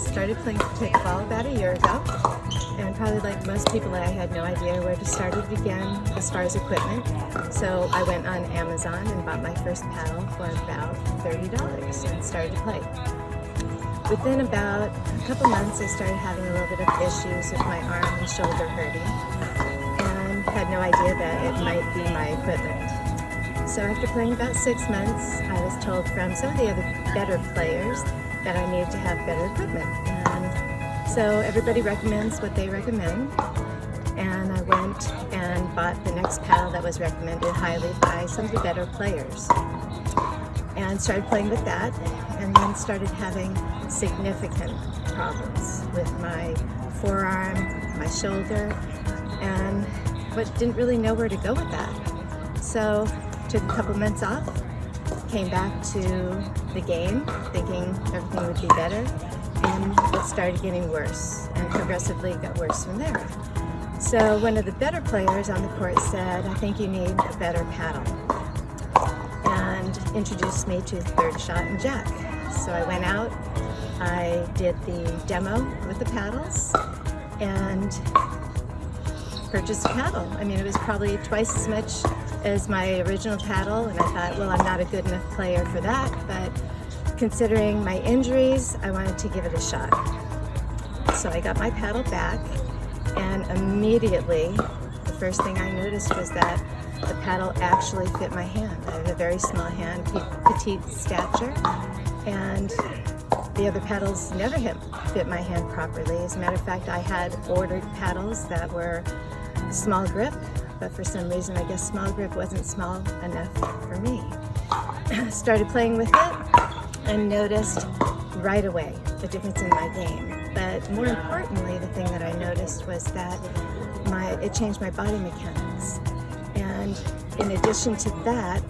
started playing pickleball about a year ago, and probably like most people, I had no idea where to start or begin as far as equipment. So I went on Amazon and bought my first paddle for about $30 and started to play. Within about a couple months, I started having a little bit of issues with my arm and shoulder hurting, and had no idea that it might be my equipment. So after playing about 6 months, I was told from some of the other better players that I needed to have better equipment. And so everybody recommends what they recommend. And I went and bought the next paddle that was recommended highly by some of the better players. And started playing with that, and then started having significant problems with my forearm, my shoulder, and didn't really know where to go with that. So took a couple months off, came back to the game thinking everything would be better, and it started getting worse and progressively got worse from there. So one of the better players on the court said, "I think you need a better paddle," and introduced me to Third Shot and Jack. So I went out, I did the demo with the paddles, and purchased a paddle. I mean, it was probably twice as much as my original paddle, and I thought, well, I'm not a good enough player for that, but considering my injuries, I wanted to give it a shot. So I got my paddle back, and immediately the first thing I noticed was that the paddle actually fit my hand. I have a very small hand, petite stature, and the other paddles never fit my hand properly. As a matter of fact, I had ordered paddles that were small grip, but for some reason, I guess small grip wasn't small enough for me. Started playing with it and noticed right away the difference in my game. But more importantly, the thing that I noticed was that it changed my body mechanics. And in addition to that,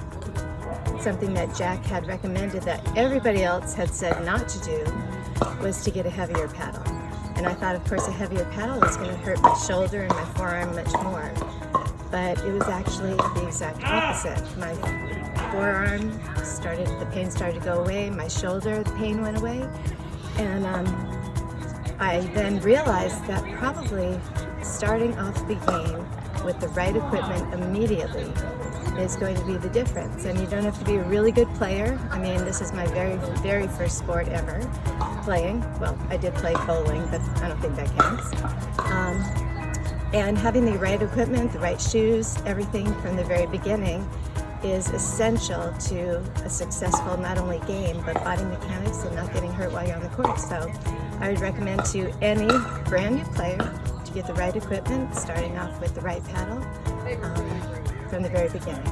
something that Jack had recommended that everybody else had said not to do was to get a heavier paddle. And I thought, of course, a heavier paddle was going to hurt my shoulder and my forearm much more. But it was actually the exact opposite. My forearm the pain started to go away, my shoulder, the pain went away. And I then realized that probably starting off the game with the right equipment immediately is going to be the difference. And you don't have to be a really good player. I mean, this is my very, very first sport ever playing. Well, I did play bowling, but I don't think that counts. And having the right equipment, the right shoes, everything from the very beginning is essential to a successful not only game, but body mechanics and not getting hurt while you're on the court. So I would recommend to any brand new player to get the right equipment, starting off with the right paddle from the very beginning.